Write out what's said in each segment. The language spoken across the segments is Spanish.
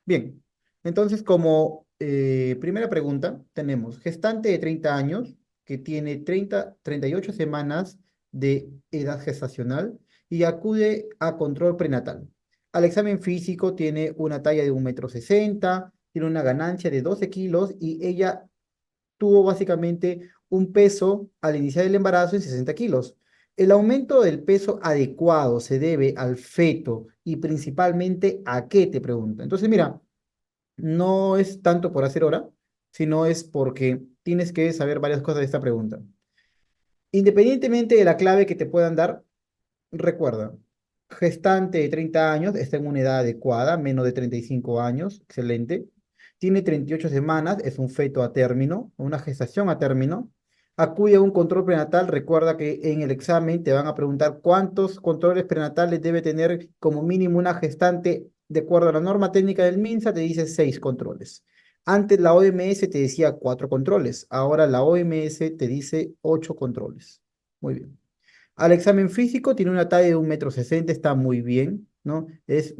Bien, entonces como primera pregunta tenemos gestante de 30 años que tiene 38 semanas de edad gestacional y acude a control prenatal. Al examen físico tiene una talla de 1,60 m, tiene una ganancia de 12 kilos y ella tuvo básicamente un peso al iniciar el embarazo en 60 kilos. El aumento del peso adecuado se debe al feto y principalmente a qué, te pregunto. Entonces, mira, no es tanto por hacer hora, sino es porque tienes que saber varias cosas de esta pregunta. Independientemente de la clave que te puedan dar, recuerda, gestante de 30 años, está en una edad adecuada, menos de 35 años, excelente. Tiene 38 semanas, es un feto a término, una gestación a término. Acude a un control prenatal, recuerda que en el examen te van a preguntar cuántos controles prenatales debe tener como mínimo una gestante. De acuerdo a la norma técnica del MINSA, te dice 6 controles. Antes la OMS te decía 4 controles, ahora la OMS te dice 8 controles. Muy bien. Al examen físico tiene una talla de 1,60 m, está muy bien, ¿no? Es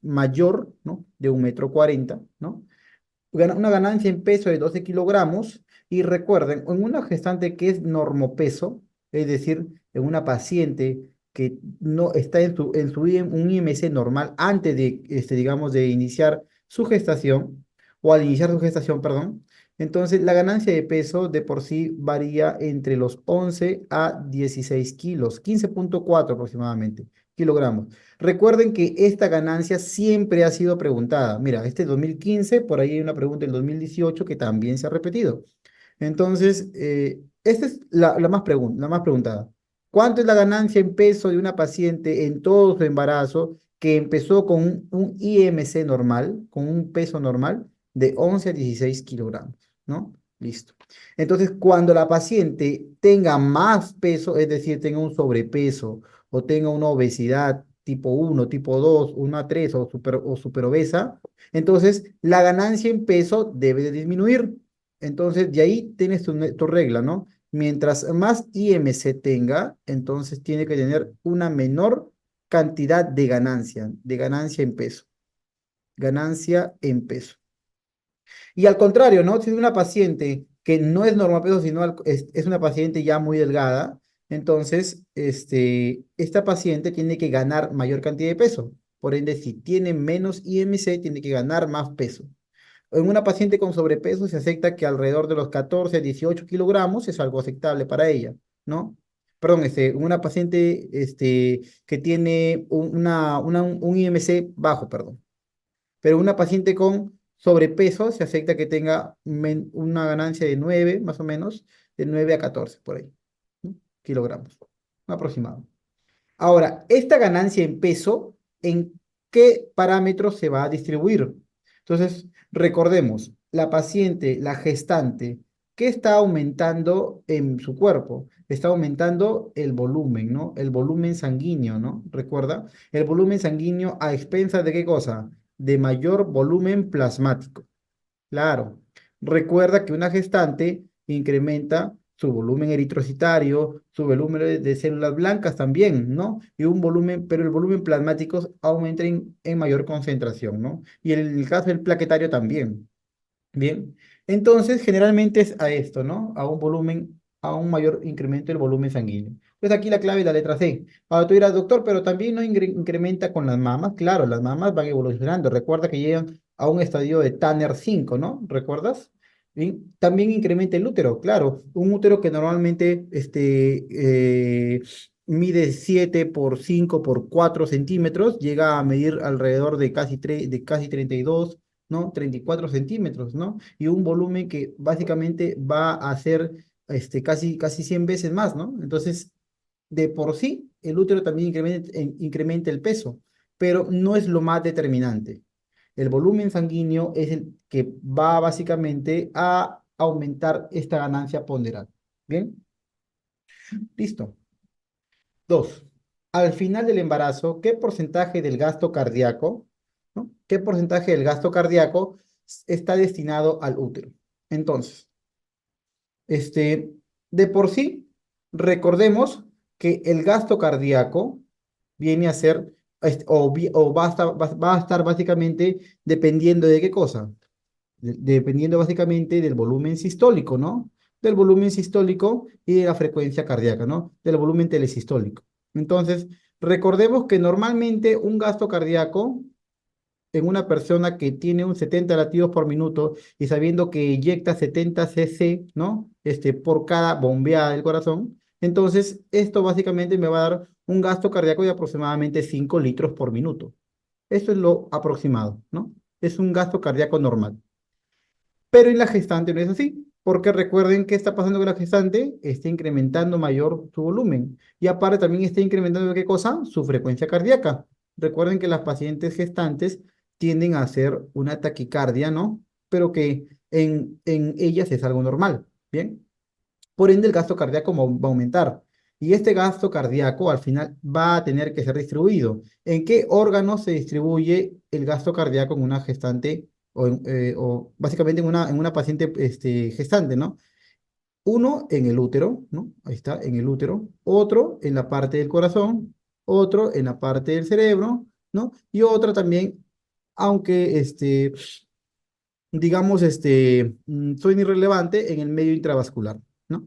mayor, ¿no? De 1,40 m, ¿no? Una ganancia en peso de 12 kilogramos. Y recuerden, en una gestante que es normopeso, es decir, en una paciente que no está en un IMC normal antes de, digamos, de iniciar su gestación, o al iniciar su gestación, perdón, entonces la ganancia de peso de por sí varía entre los 11 a 16 kilos, 15,4 aproximadamente kilogramos. Recuerden que esta ganancia siempre ha sido preguntada. Mira, este 2015, por ahí hay una pregunta del 2018 que también se ha repetido. Entonces, esta es la más preguntada. ¿Cuánto es la ganancia en peso de una paciente en todo su embarazo que empezó con un IMC normal, con un peso normal de 11 a 16 kilogramos? ¿No? Listo. Entonces, cuando la paciente tenga más peso, es decir, tenga un sobrepeso o tenga una obesidad tipo 1, tipo 2, 1 a 3 o super obesa, entonces la ganancia en peso debe de disminuir. Entonces, de ahí tienes tu regla, ¿no? Mientras más IMC tenga, entonces tiene que tener una menor cantidad de ganancia en peso, ganancia en peso. Y al contrario, ¿no? Si es una paciente que no es normopeso, sino es una paciente ya muy delgada, entonces esta paciente tiene que ganar mayor cantidad de peso. Por ende, si tiene menos IMC, tiene que ganar más peso. En una paciente con sobrepeso se acepta que alrededor de los 14 a 18 kilogramos es algo aceptable para ella, ¿no? Perdón, una paciente que tiene un IMC bajo, perdón. Pero una paciente con sobrepeso se acepta que tenga una ganancia de 9 más o menos, de 9 a 14 por ahí, ¿no? Kilogramos, aproximado. Ahora, esta ganancia en peso, ¿en qué parámetros se va a distribuir? Entonces, recordemos, la paciente, la gestante, ¿qué está aumentando en su cuerpo? Está aumentando el volumen, ¿no? El volumen sanguíneo, ¿no? ¿Recuerda? El volumen sanguíneo a expensas de qué cosa? De mayor volumen plasmático. Claro. Recuerda que una gestante incrementa su volumen eritrocitario, su volumen de células blancas también, ¿no? Y un volumen, pero el volumen plasmático aumenta en mayor concentración, ¿no? Y en el caso del plaquetario también. Bien. Entonces, generalmente es a esto, ¿no? A un volumen, a un mayor incremento del volumen sanguíneo. Pues aquí la clave es la letra C. Ahora tú dirás, doctor, pero también no incrementa con las mamas. Claro, las mamas van evolucionando. Recuerda que llegan a un estadio de Tanner 5, ¿no? ¿Recuerdas? Bien. También incrementa el útero, claro. Un útero que normalmente mide 7 por 5 por 4 centímetros, llega a medir alrededor de casi, de casi 32, ¿no? 34 centímetros, ¿no? Y un volumen que básicamente va a ser casi 100 veces más, ¿no? Entonces, de por sí, el útero también incrementa el peso, pero no es lo más determinante. El volumen sanguíneo es el que va básicamente a aumentar esta ganancia ponderal. ¿Bien? Listo. Dos, al final del embarazo, ¿qué porcentaje del gasto cardíaco, ¿no? ¿Qué porcentaje del gasto cardíaco está destinado al útero? Entonces, este, de por sí, recordemos que el gasto cardíaco viene a ser, o va a estar básicamente dependiendo de qué cosa, dependiendo básicamente del volumen sistólico, ¿no? Del volumen sistólico y de la frecuencia cardíaca, ¿no? Del volumen telesistólico. Entonces, recordemos que normalmente un gasto cardíaco en una persona que tiene un 70 latidos por minuto y sabiendo que inyecta 70 cc, ¿no? Por cada bombeada del corazón, entonces esto básicamente me va a dar un gasto cardíaco de aproximadamente 5 litros por minuto. Eso es lo aproximado, ¿no? Es un gasto cardíaco normal. Pero en la gestante no es así, porque recuerden qué está pasando con la gestante, está incrementando mayor su volumen y aparte también está incrementando ¿qué cosa? Su frecuencia cardíaca. Recuerden que las pacientes gestantes tienden a hacer una taquicardia, ¿no? Pero que en ellas es algo normal, ¿bien? Por ende, el gasto cardíaco va a aumentar. Y este gasto cardíaco al final va a tener que ser distribuido. ¿En qué órganos se distribuye el gasto cardíaco en una gestante o básicamente en una paciente gestante, ¿no? Uno en el útero, ¿no? Ahí está, en el útero. Otro en la parte del corazón. Otro en la parte del cerebro, ¿no? Y otra también, aunque digamos, soy irrelevante en el medio intravascular, ¿no?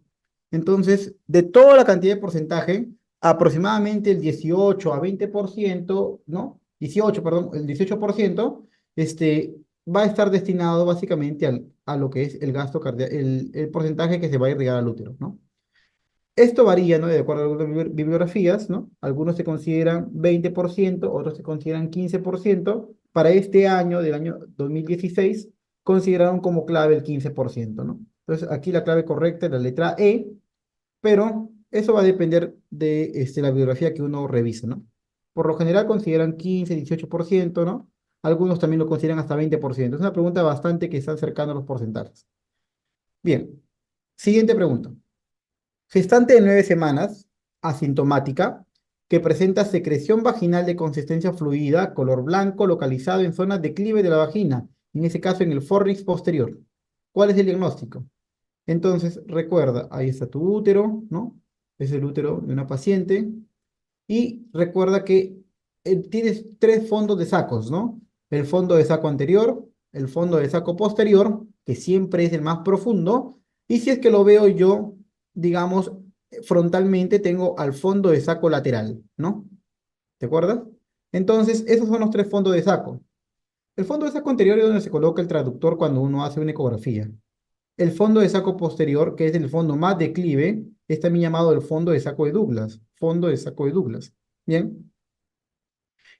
Entonces, de toda la cantidad de porcentaje, aproximadamente el 18 a 20%, ¿no? 18, perdón, el 18%, va a estar destinado básicamente a lo que es el gasto cardíaco, el porcentaje que se va a irrigar al útero, ¿no? Esto varía, ¿no? De acuerdo a algunas bibliografías, ¿no? Algunos se consideran 20%, otros se consideran 15%. Para este año, del año 2016, consideraron como clave el 15%, ¿no? Entonces, aquí la clave correcta es la letra E, pero eso va a depender de la bibliografía que uno revisa, ¿no? Por lo general consideran 15, 18%, ¿no? Algunos también lo consideran hasta 20%. Es una pregunta bastante que está cercana a los porcentajes. Bien, siguiente pregunta. Gestante de 9 semanas, asintomática, que presenta secreción vaginal de consistencia fluida, color blanco, localizado en zonas de declive de la vagina, en ese caso en el fornix posterior. ¿Cuál es el diagnóstico? Entonces, recuerda, ahí está tu útero, ¿no? Es el útero de una paciente. Y recuerda que tienes tres fondos de sacos, ¿no? El fondo de saco anterior, el fondo de saco posterior, que siempre es el más profundo, y si es que lo veo yo, digamos, frontalmente, tengo al fondo de saco lateral, ¿no? ¿Te acuerdas? Entonces, esos son los tres fondos de saco. El fondo de saco anterior es donde se coloca el traductor cuando uno hace una ecografía. El fondo de saco posterior, que es el fondo más declive, es también llamado el fondo de saco de Douglas. Fondo de saco de Douglas. Bien.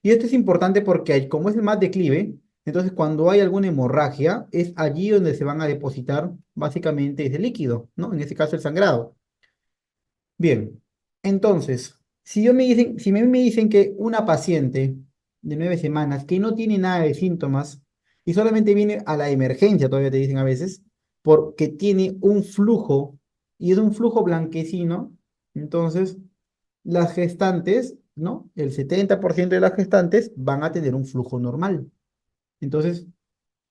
Y esto es importante porque como es el más declive, entonces cuando hay alguna hemorragia, es allí donde se van a depositar básicamente ese líquido, ¿no? En este caso el sangrado. Bien. Entonces, si me dicen que una paciente de 9 semanas que no tiene nada de síntomas y solamente viene a la emergencia, todavía te dicen a veces, porque tiene un flujo y es un flujo blanquecino, entonces las gestantes, ¿no? El 70% de las gestantes van a tener un flujo normal. Entonces,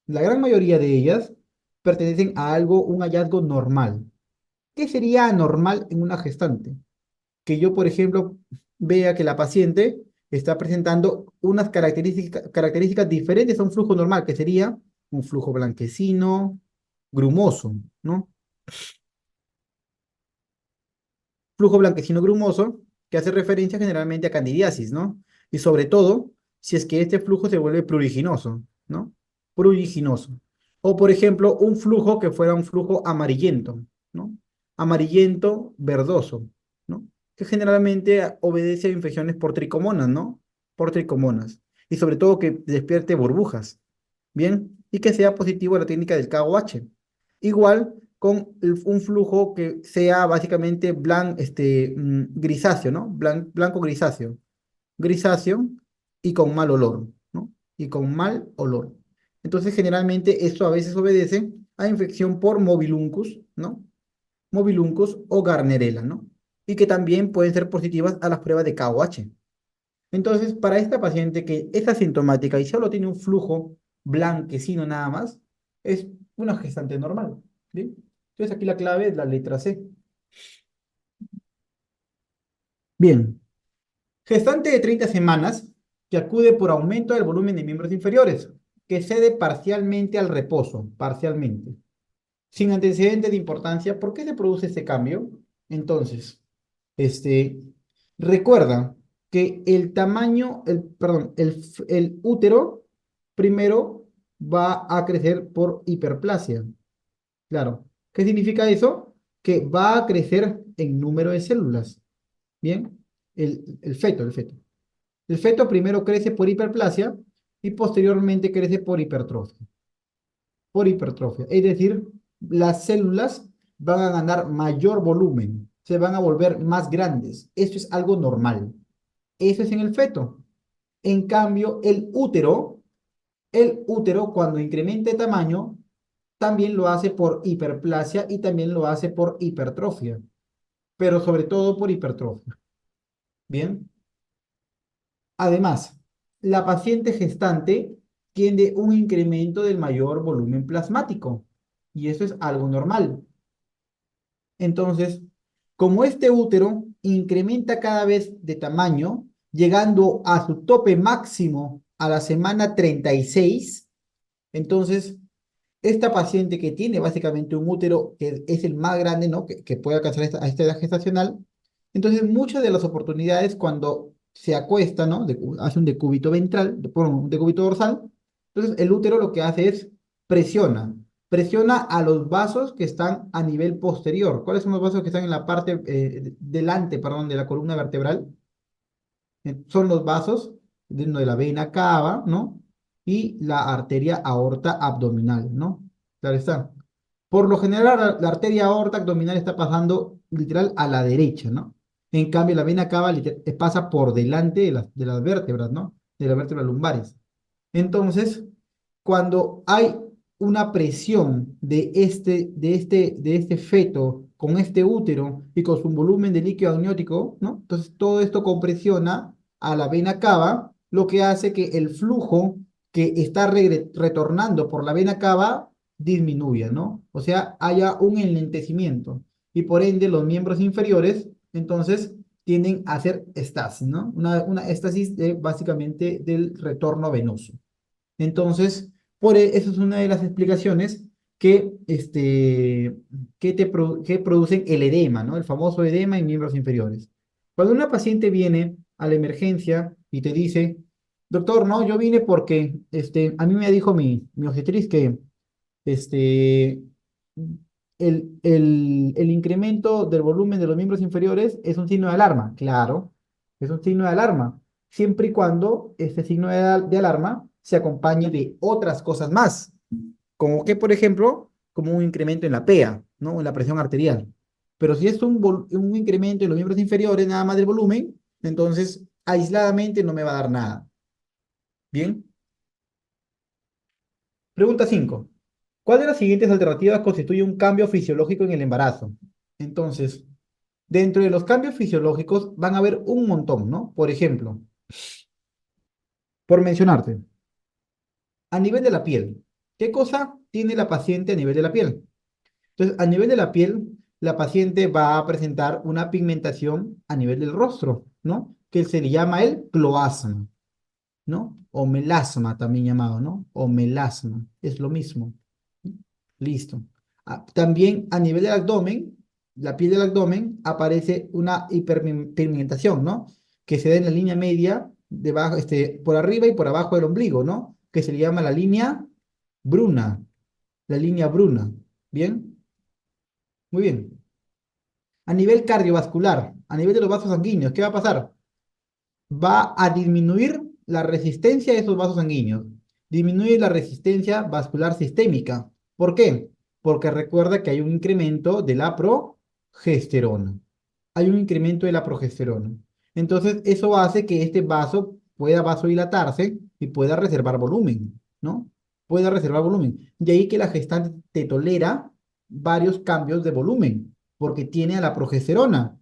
la gran mayoría de ellas pertenecen a algo, un hallazgo normal. ¿Qué sería anormal en una gestante? Que yo, por ejemplo, vea que la paciente está presentando unas características diferentes a un flujo normal, que sería un flujo blanquecino, grumoso, ¿no? Flujo blanquecino grumoso que hace referencia generalmente a candidiasis, ¿no? Y sobre todo, si es que este flujo se vuelve pruriginoso, ¿no? Pruriginoso. O, por ejemplo, un flujo que fuera un flujo amarillento, ¿no? Amarillento verdoso, ¿no? Que generalmente obedece a infecciones por tricomonas, ¿no? Por tricomonas. Y sobre todo que despierte burbujas, ¿bien? Y que sea positivo a la técnica del KOH. Igual con un flujo que sea básicamente grisáceo, ¿no? Blanco grisáceo. Grisáceo y con mal olor, ¿no? Y con mal olor. Entonces, generalmente esto a veces obedece a infección por mobiluncus, ¿no? Mobiluncus o Garnerella, ¿no? Y que también pueden ser positivas a las pruebas de KOH. Entonces, para esta paciente que es asintomática y solo tiene un flujo blanquecino nada más, es una gestante normal. ¿Bien? Entonces, aquí la clave es la letra C. Bien, gestante de 30 semanas, que acude por aumento del volumen de miembros inferiores, que cede parcialmente al reposo, parcialmente, sin antecedente de importancia. ¿Por qué se produce este cambio? Entonces, este, recuerda que el tamaño, perdón, el útero primero va a crecer por hiperplasia. Claro. ¿Qué significa eso? Que va a crecer en número de células. Bien, el feto, el feto. El feto primero crece por hiperplasia y posteriormente crece por hipertrofia. Por hipertrofia. Es decir, las células van a ganar mayor volumen, se van a volver más grandes. Esto es algo normal. Eso es en el feto. En cambio, el útero cuando incrementa de tamaño, también lo hace por hiperplasia y también lo hace por hipertrofia, pero sobre todo por hipertrofia. Bien. Además, la paciente gestante tiene un incremento del mayor volumen plasmático y eso es algo normal. Entonces, como este útero incrementa cada vez de tamaño, llegando a su tope máximo a la semana 36, entonces esta paciente que tiene básicamente un útero que es el más grande, ¿no? Que puede alcanzar a esta edad gestacional. Entonces, muchas de las oportunidades cuando se acuesta, ¿no? Hace un decúbito ventral, perdón, un decúbito dorsal. Entonces, el útero lo que hace es presiona, presiona a los vasos que están a nivel posterior. ¿Cuáles son los vasos que están en la parte delante, perdón, de la columna vertebral? Son los vasos de la vena cava, ¿no? Y la arteria aorta abdominal, ¿no? Claro está. Por lo general, la arteria aorta abdominal está pasando literal a la derecha, ¿no? En cambio, la vena cava pasa por delante de las vértebras, ¿no? De las vértebras lumbares. Entonces, cuando hay una presión de este feto con este útero y con su volumen de líquido amniótico, ¿no? Entonces, todo esto compresiona a la vena cava, lo que hace que el flujo que está retornando por la vena cava disminuya, ¿no? O sea, haya un enlentecimiento y por ende los miembros inferiores, entonces, tienden a hacer estasis, ¿no? Una estasis básicamente del retorno venoso. Entonces, eso es una de las explicaciones que producen el edema, ¿no? El famoso edema en miembros inferiores. Cuando una paciente viene a la emergencia y te dice, doctor, no, yo vine porque a mí me dijo mi obstetriz que este, el incremento del volumen de los miembros inferiores es un signo de alarma. Claro, es un signo de alarma, siempre y cuando este signo de alarma se acompañe de otras cosas más, como que, por ejemplo, como un incremento en la PEA, ¿no? En la presión arterial. Pero si es un incremento en los miembros inferiores, nada más del volumen, entonces aisladamente no me va a dar nada. Bien. Pregunta 5. ¿Cuál de las siguientes alternativas constituye un cambio fisiológico en el embarazo? Entonces, dentro de los cambios fisiológicos van a haber un montón, ¿no? Por ejemplo, por mencionarte, a nivel de la piel, ¿qué cosa tiene la paciente a nivel de la piel? Entonces, a nivel de la piel, la paciente va a presentar una pigmentación a nivel del rostro, ¿no? Que se le llama el cloasma, ¿no? O melasma también llamado, ¿no? O melasma, es lo mismo. Listo. También a nivel del abdomen, la piel del abdomen, aparece una hiperpigmentación, ¿no? Que se da en la línea media, debajo, por arriba y por abajo del ombligo, ¿no? Que se le llama la línea bruna, la línea bruna. ¿Bien? Muy bien. A nivel cardiovascular, a nivel de los vasos sanguíneos, ¿qué va a pasar? Va a disminuir la resistencia de esos vasos sanguíneos, disminuye la resistencia vascular sistémica. ¿Por qué? Porque recuerda que hay un incremento de la progesterona. Hay un incremento de la progesterona. Entonces, eso hace que este vaso pueda vasodilatarse y pueda reservar volumen, ¿no? Pueda reservar volumen. De ahí que la gestante te tolera varios cambios de volumen, porque tiene a la progesterona.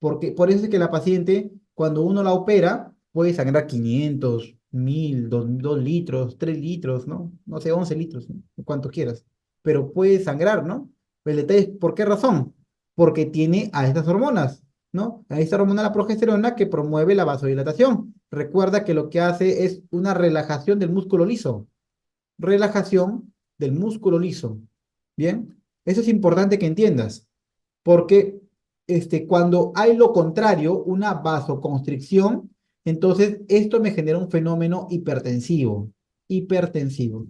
Porque, por eso es que la paciente, cuando uno la opera, puede sangrar 500, 1000, 2 litros, 3 litros, ¿no? No sé, 11 litros, ¿no? Cuanto quieras. Pero puede sangrar, ¿no? El detalle es, ¿por qué razón? Porque tiene a estas hormonas, ¿no? A esta hormona, la progesterona, que promueve la vasodilatación. recuerda que lo que hace es una relajación del músculo liso. Relajación del músculo liso. Bien, eso es importante que entiendas, porque cuando hay lo contrario, una vasoconstricción, entonces esto me genera un fenómeno hipertensivo. Hipertensivo.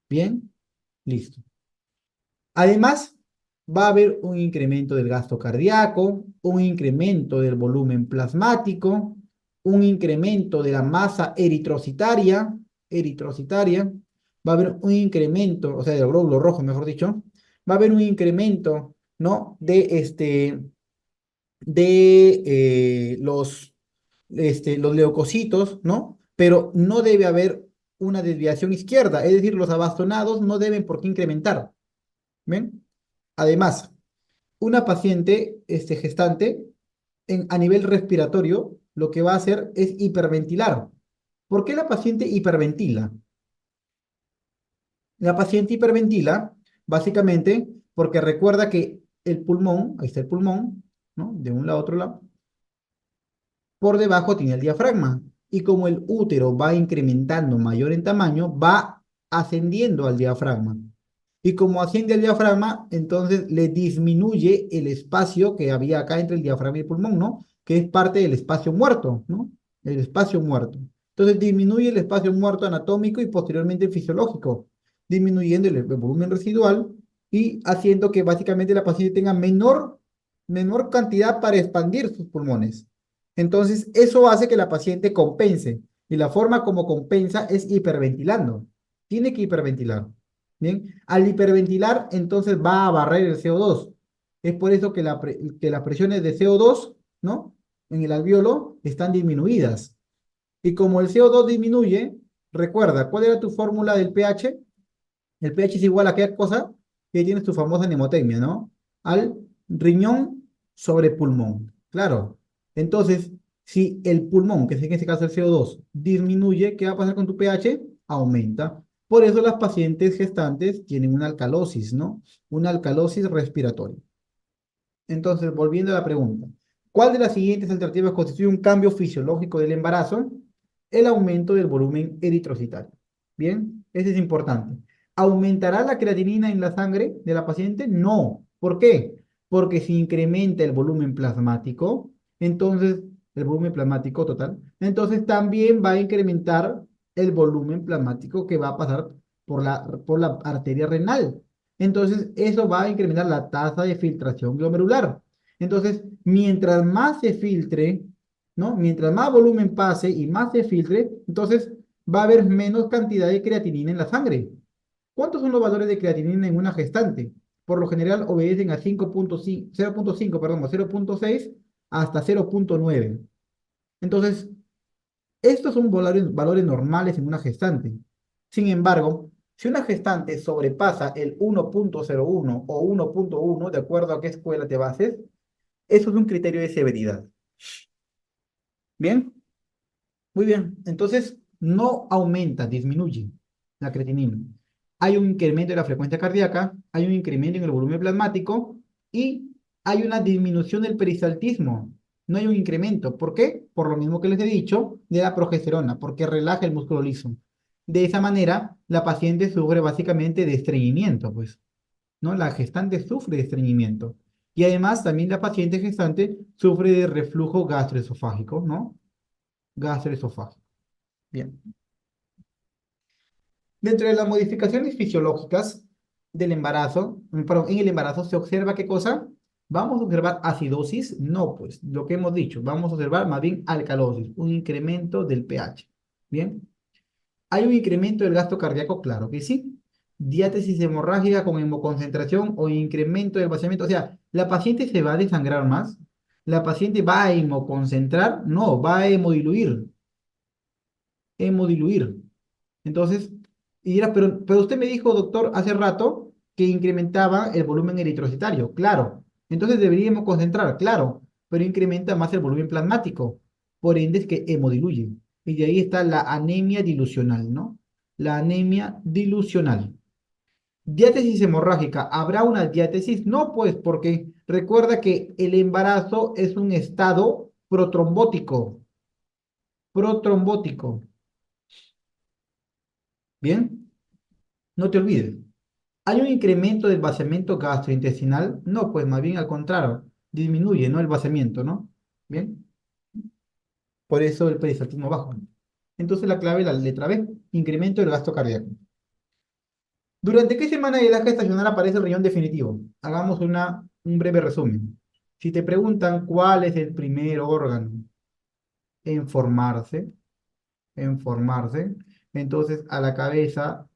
Bien, listo. Además, va a haber un incremento del gasto cardíaco, un incremento del volumen plasmático, un incremento de la masa eritrocitaria, va a haber un incremento, o sea, del glóbulo rojo, mejor dicho, va a haber un incremento, ¿no? De los leucocitos, ¿no? Pero no debe haber una desviación izquierda, es decir, los abastonados no deben por qué incrementar. ¿Ven? Además, una paciente gestante a nivel respiratorio lo que va a hacer es hiperventilar. ¿Por qué la paciente hiperventila? La paciente hiperventila básicamente porque recuerda que el pulmón, ahí está el pulmón, ¿no? De un lado a otro lado, por debajo tiene el diafragma. Y como el útero va incrementando mayor en tamaño, va ascendiendo al diafragma. Y como asciende al diafragma, entonces le disminuye el espacio que había acá entre el diafragma y el pulmón, ¿no? Que es parte del espacio muerto, ¿no? El espacio muerto. Entonces disminuye el espacio muerto anatómico y posteriormente fisiológico, disminuyendo el volumen residual y haciendo que básicamente la paciente tenga menor cantidad para expandir sus pulmones. Entonces, eso hace que la paciente compense. Y la forma como compensa es hiperventilando. Tiene que hiperventilar. Bien, al hiperventilar, entonces va a barrer el CO2. Es por eso que, que las presiones de CO2, ¿no? En el alveolo están disminuidas. Y como el CO2 disminuye, recuerda, ¿cuál era tu fórmula del pH? El pH es igual a qué cosa que tienes tu famosa mnemotecnia, ¿no? Al riñón sobre pulmón. Claro. Entonces, si el pulmón, que es en este caso el CO2, disminuye, ¿qué va a pasar con tu pH? Aumenta. Por eso las pacientes gestantes tienen una alcalosis, ¿no? Una alcalosis respiratoria. Entonces, volviendo a la pregunta, ¿cuál de las siguientes alternativas constituye un cambio fisiológico del embarazo? El aumento del volumen eritrocitario. Bien, ese es importante. ¿Aumentará la creatinina en la sangre de la paciente? No. ¿Por qué? Porque si incrementa el volumen plasmático, entonces, el volumen plasmático total, entonces también va a incrementar el volumen plasmático que va a pasar por la arteria renal. Entonces, eso va a incrementar la tasa de filtración glomerular. Entonces, mientras más se filtre, ¿no? Mientras más volumen pase y más se filtre, entonces va a haber menos cantidad de creatinina en la sangre. ¿Cuántos son los valores de creatinina en una gestante? Por lo general obedecen a 5.5, 0.5, perdón, 0.6 hasta 0.9. Entonces, estos son valores normales en una gestante. Sin embargo, si una gestante sobrepasa el 1.01 o 1.1, de acuerdo a qué escuela te bases, eso es un criterio de severidad. ¿Bien? Muy bien. Entonces, no aumenta, disminuye la creatinina. Hay un incremento de la frecuencia cardíaca, hay un incremento en el volumen plasmático y hay una disminución del peristaltismo. No hay un incremento. ¿Por qué? Por lo mismo que les he dicho de la progesterona, porque relaja el músculo liso. De esa manera, la paciente sufre básicamente de estreñimiento, pues, ¿no? La gestante sufre de estreñimiento. Y además, también la paciente gestante sufre de reflujo gastroesofágico, ¿no? Gastroesofágico. Bien. Dentro de las modificaciones fisiológicas del embarazo, perdón, en el embarazo se observa qué cosa. ¿Vamos a observar acidosis? No, pues lo que hemos dicho, vamos a observar más bien alcalosis, un incremento del pH. Bien, ¿hay un incremento del gasto cardíaco? Claro que sí. Diátesis hemorrágica con hemoconcentración o incremento del vaciamiento. O sea, ¿la paciente se va a desangrar más? ¿La paciente va a hemoconcentrar? No, va a hemodiluir. Hemodiluir. Entonces, y dirás, pero usted me dijo, doctor, hace rato que incrementaba el volumen eritrocitario. Claro. Entonces deberíamos concentrar, claro, pero incrementa más el volumen plasmático. Por ende es que hemodiluye. Y de ahí está la anemia dilucional, ¿no? La anemia dilucional. Diátesis hemorrágica. ¿Habrá una diátesis? No, pues, porque recuerda que el embarazo es un estado protrombótico. protrombótico. Bien, no te olvides. ¿Hay un incremento del vaciamiento gastrointestinal? No, pues más bien al contrario, disminuye, ¿no? El vaciamiento, ¿no? Bien, por eso el peristaltismo bajo. Entonces la clave, la letra B, incremento del gasto cardíaco. ¿Durante qué semana de edad gestacional aparece el riñón definitivo? Hagamos un breve resumen. Si te preguntan cuál es el primer órgano en formarse, entonces a la cabeza.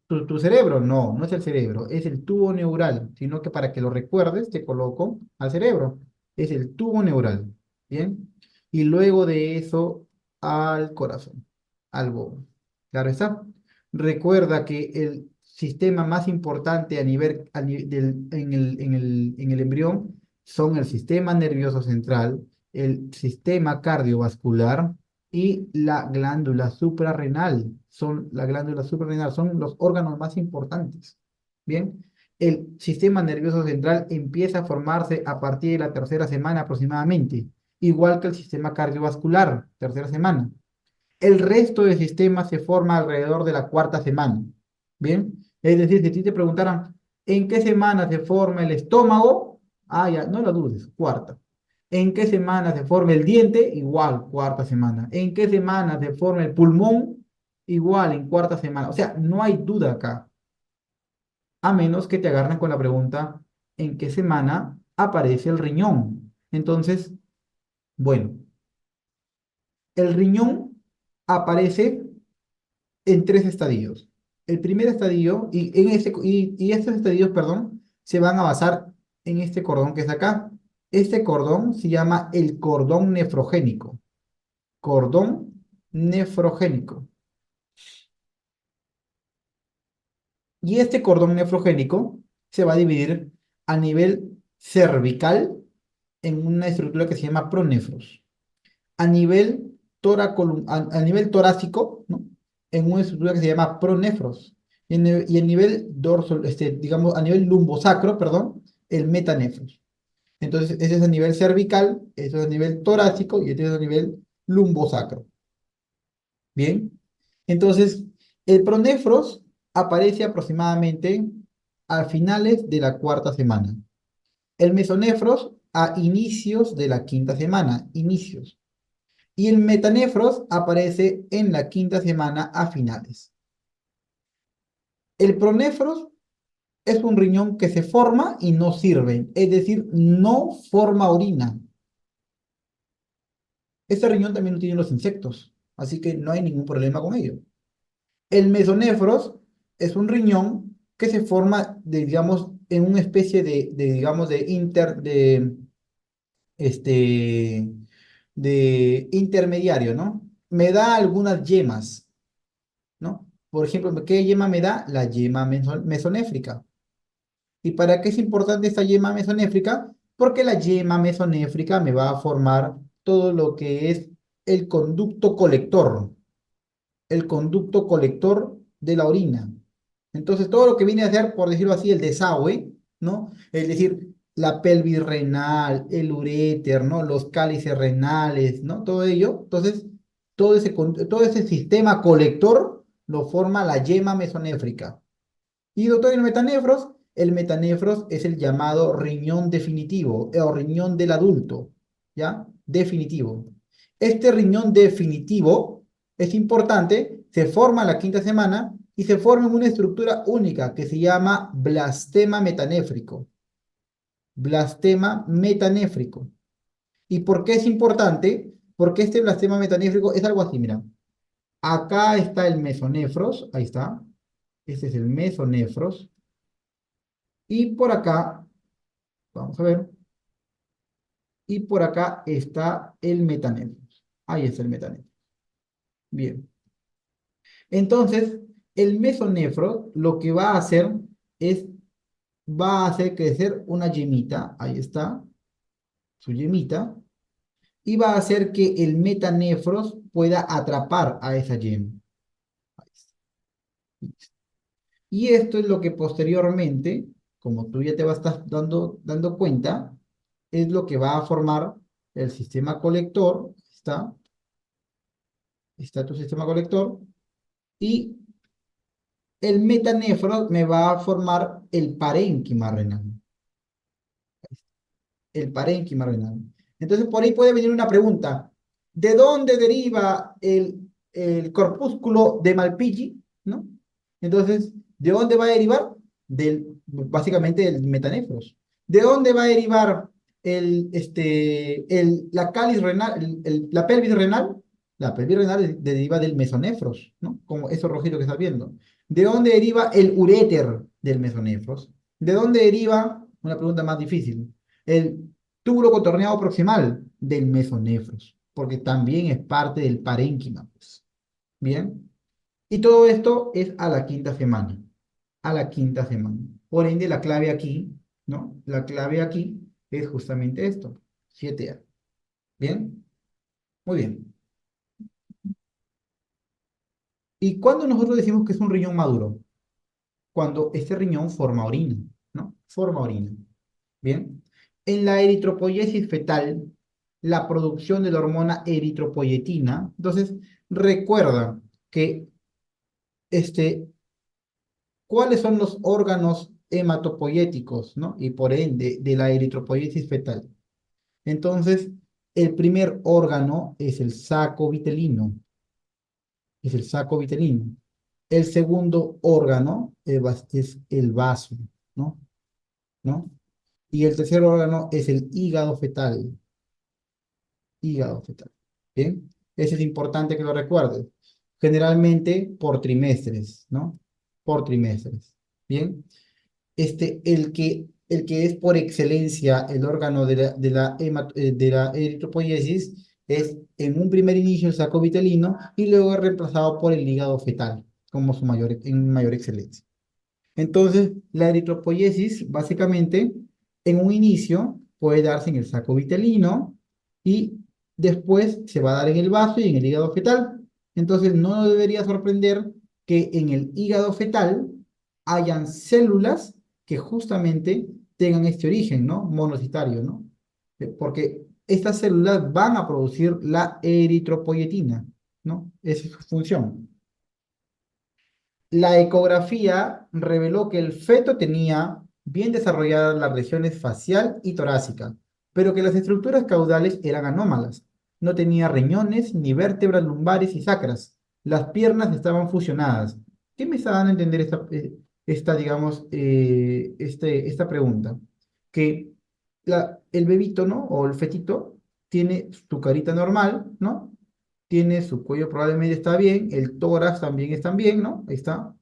Tu cerebro, no, no es el cerebro, es el tubo neural, sino que para que lo recuerdes te coloco al cerebro. Es el tubo neural, ¿bien? Y luego de eso al corazón, al bobo. Claro está. Recuerda que el sistema más importante en el embrión son el sistema nervioso central, el sistema cardiovascular y la glándula suprarrenal. La glándula suprarrenal son los órganos más importantes. Bien, el sistema nervioso central empieza a formarse a partir de la tercera semana aproximadamente, igual que el sistema cardiovascular, tercera semana. El resto del sistema se forma alrededor de la cuarta semana. Bien, es decir, si a ti te preguntaran en qué semana se forma el estómago, ya, no lo dudes, cuarta. ¿En qué semana se forma el diente? Igual, cuarta semana. ¿En qué semana se forma el pulmón? Igual, en cuarta semana. O sea, no hay duda acá, a menos que te agarren con la pregunta, ¿en qué semana aparece el riñón? Entonces, bueno, el riñón aparece en tres estadios. El primer estadio, y estos estadios, perdón, se van a basar en este cordón que es acá. Este cordón se llama el cordón nefrogénico. Cordón nefrogénico. Y este cordón nefrogénico se va a dividir a nivel cervical en una estructura que se llama pronefros. A nivel a nivel torácico, ¿no? En una estructura que se llama pronefros. Y a nivel dorso, digamos, a nivel lumbosacro, perdón, el metanefros. Entonces, ese es a nivel cervical, eso es a nivel torácico y este es a nivel lumbosacro. Bien. Entonces, el pronefros aparece aproximadamente a finales de la cuarta semana. El mesonefros a inicios de la quinta semana, inicios. Y el metanefros aparece en la quinta semana a finales. El pronefros es un riñón que se forma y no sirve, es decir, no forma orina. Este riñón también lo tienen los insectos, así que no hay ningún problema con ello. El mesonefros es un riñón que se forma, digamos, en una especie digamos, este, de intermediario, ¿no? Me da algunas yemas, ¿no? Por ejemplo, ¿qué yema me da? La yema mesonéfrica. ¿Y para qué es importante esta yema mesonéfrica? Porque la yema mesonéfrica me va a formar todo lo que es el conducto colector, de la orina. Entonces, todo lo que viene a ser, por decirlo así, el desagüe, ¿no? Es decir, la pelvis renal, el uréter, ¿no? Los cálices renales, ¿no? Todo ello. Entonces, todo ese sistema colector lo forma la yema mesonéfrica. Y doctor, el metanefros es el llamado riñón definitivo o riñón del adulto, ¿ya? Definitivo. Este riñón definitivo es importante, se forma en la quinta semana y se forma en una estructura única que se llama blastema metanéfrico. Blastema metanéfrico. ¿Y por qué es importante? Porque este blastema metanéfrico es algo así, mira. Acá está el mesonefros, ahí está. Este es el mesonefros. Y por acá, vamos a ver, y por acá está el metanefros. Ahí está el metanefros. Bien. Entonces, el mesonefro lo que va a hacer es, va a hacer crecer una yemita, ahí está, su yemita, y va a hacer que el metanefros pueda atrapar a esa yema. Ahí está. Y esto es lo que posteriormente, como tú ya te vas a estar dando cuenta, es lo que va a formar el sistema colector, ¿está? está tu sistema colector, y el metanefro me va a formar el parénquima renal. El parénquima renal. Entonces, por ahí puede venir una pregunta. ¿De dónde deriva el corpúsculo de Malpighi? ¿No? Entonces, ¿de dónde va a derivar? Básicamente del metanefros. ¿De dónde va a derivar la cáliz renal, la pelvis renal? La pelvis renal deriva del mesonefros, ¿no? Como eso rojito que estás viendo. ¿De dónde deriva el uréter del mesonefros? ¿De dónde deriva, una pregunta más difícil, el túbulo contorneado proximal del mesonefros? Porque también es parte del parénquima, pues. Bien. Y todo esto es a la quinta semana. A la quinta semana. Por ende, la clave aquí, ¿no? La clave aquí es justamente esto, 7A. ¿Bien? Muy bien. ¿Y cuándo nosotros decimos que es un riñón maduro? Cuando este riñón forma orina, ¿no? Forma orina. Bien. En la eritropoyesis fetal, la producción de la hormona eritropoyetina. Entonces, recuerda que cuáles son los órganos hematopoyéticos, ¿no? Y por ende, de la eritropoyesis fetal. Entonces, el primer órgano es el saco vitelino. Es el saco vitelino. El segundo órgano es el vaso, ¿no? ¿No? Y el tercer órgano es el hígado fetal. Hígado fetal. ¿Bien? Ese es importante que lo recuerdes. Generalmente por trimestres, ¿no? Por trimestres. ¿Bien? El que es por excelencia el órgano de la eritropoyesis es en un primer inicio el saco vitelino y luego es reemplazado por el hígado fetal como en mayor excelencia. Entonces, la eritropoyesis, básicamente, en un inicio puede darse en el saco vitelino y después se va a dar en el vaso y en el hígado fetal. Entonces, no nos debería sorprender que en el hígado fetal hayan células que justamente tengan este origen, ¿no? Monocitario, ¿no? Porque estas células van a producir la eritropoyetina, ¿no? Esa es su función. La ecografía reveló que el feto tenía bien desarrolladas las regiones facial y torácica, pero que las estructuras caudales eran anómalas. No tenía riñones ni vértebras lumbares y sacras. Las piernas estaban fusionadas. ¿Qué me está dando a entender digamos, esta pregunta? Que el bebito, ¿no? O el fetito tiene su carita normal, ¿no? Tiene su cuello probablemente está bien, el tórax también está bien, ¿no? Ahí está.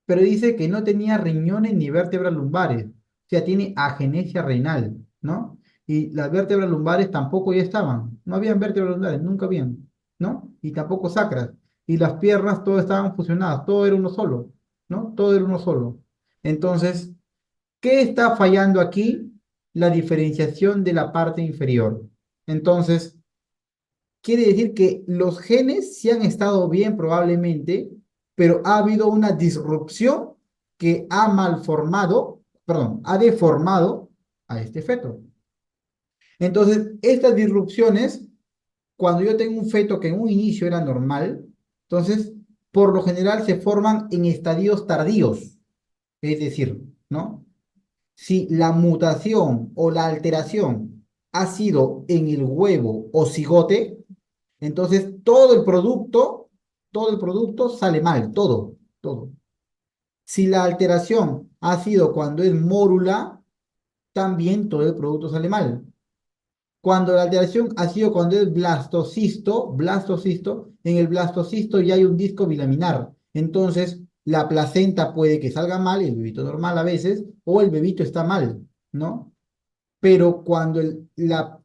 Pero dice que no tenía riñones ni vértebras lumbares, o sea, tiene agenesia renal, ¿no? Y las vértebras lumbares tampoco ya estaban, no habían vértebras lumbares, nunca habían, ¿no? Y tampoco sacras, y las piernas todas estaban fusionadas, todo era uno solo, ¿no? Todo era uno solo. Entonces, ¿qué está fallando aquí? La diferenciación de la parte inferior. Entonces, quiere decir que los genes sí han estado bien probablemente, pero ha habido una disrupción que ha malformado, perdón, ha deformado a este feto. Entonces, estas disrupciones, cuando yo tengo un feto que en un inicio era normal, entonces, por lo general se forman en estadios tardíos. Es decir, ¿no? Si la mutación o la alteración ha sido en el huevo o cigote, entonces todo el producto sale mal, todo, todo. Si la alteración ha sido cuando es mórula, también todo el producto sale mal. Cuando la alteración ha sido cuando es blastocisto, en el blastocisto ya hay un disco bilaminar. Entonces, la placenta puede que salga mal, el bebito normal a veces, o el bebito está mal, ¿no? Pero cuando la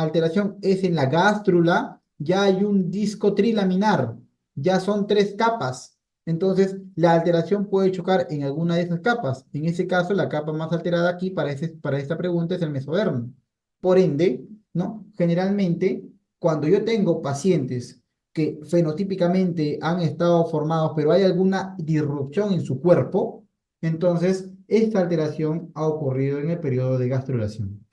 alteración es en la gástrula, ya hay un disco trilaminar, ya son tres capas. Entonces, la alteración puede chocar en alguna de esas capas. En ese caso, la capa más alterada aquí para esta pregunta es el mesodermo. Por ende, ¿no? Generalmente, cuando yo tengo pacientes que fenotípicamente han estado formados, pero hay alguna disrupción en su cuerpo, entonces esta alteración ha ocurrido en el periodo de gastrulación.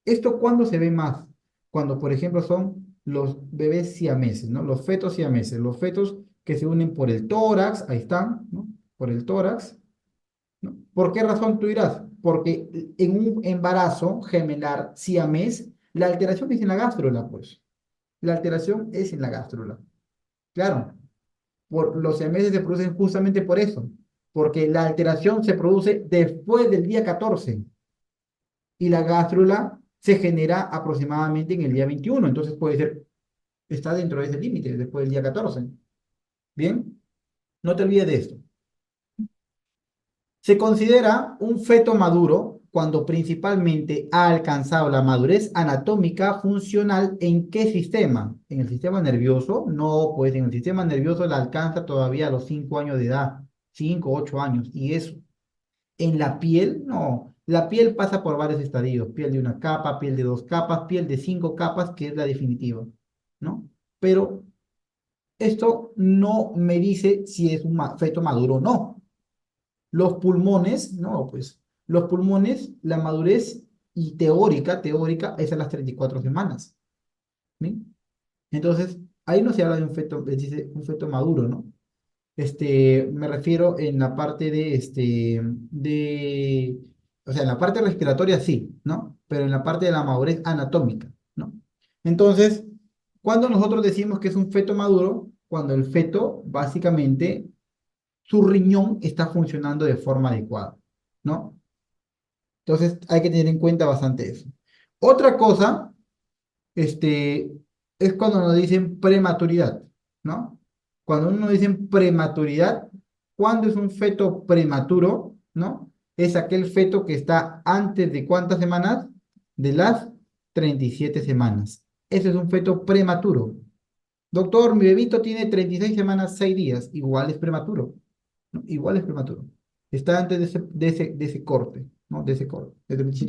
¿Esto cuándo se ve más? Cuando, por ejemplo, son los bebés siameses, ¿no? Los fetos siameses, los fetos que se unen por el tórax, ahí están, ¿no? Por el tórax, ¿no? ¿Por qué razón tú dirás? Porque en un embarazo gemelar siamés, la alteración es en la gástrula, pues. La alteración es en la gástrula. Claro, los siameses se producen justamente por eso, porque la alteración se produce después del día 14 y la gástrula se genera aproximadamente en el día 21, entonces puede ser, está dentro de ese límite, después del día 14. Bien, no te olvides de esto. Se considera un feto maduro cuando principalmente ha alcanzado la madurez anatómica funcional. ¿En qué sistema? En el sistema nervioso. No, pues en el sistema nervioso la alcanza todavía a los 5 años de edad, 5 8 años. Y eso, en la piel, no. La piel pasa por varios estadios, piel de una capa, piel de dos capas, piel de 5 capas, que es la definitiva, ¿no? Pero esto no me dice si es un feto maduro o no. Los pulmones, no, pues los pulmones, la madurez y teórica es a las 34 semanas. ¿Sí? Entonces, ahí no se habla de un feto, dice un feto maduro, ¿no? Me refiero en la parte o sea, en la parte respiratoria sí, ¿no? Pero en la parte de la madurez anatómica, ¿no? Entonces, cuando nosotros decimos que es un feto maduro, cuando el feto básicamente su riñón está funcionando de forma adecuada, ¿no? Entonces hay que tener en cuenta bastante eso. Otra cosa, este, es cuando nos dicen prematuridad, ¿no? Cuando uno dice prematuridad, ¿cuándo es un feto prematuro, ¿no? Es aquel feto que está antes de ¿cuántas semanas? De las 37 semanas. Ese es un feto prematuro. Doctor, mi bebito tiene 36 semanas, 6 días. Igual es prematuro. ¿No? Igual es prematuro. Está antes de ese corte, ¿no? De ese corte, de 37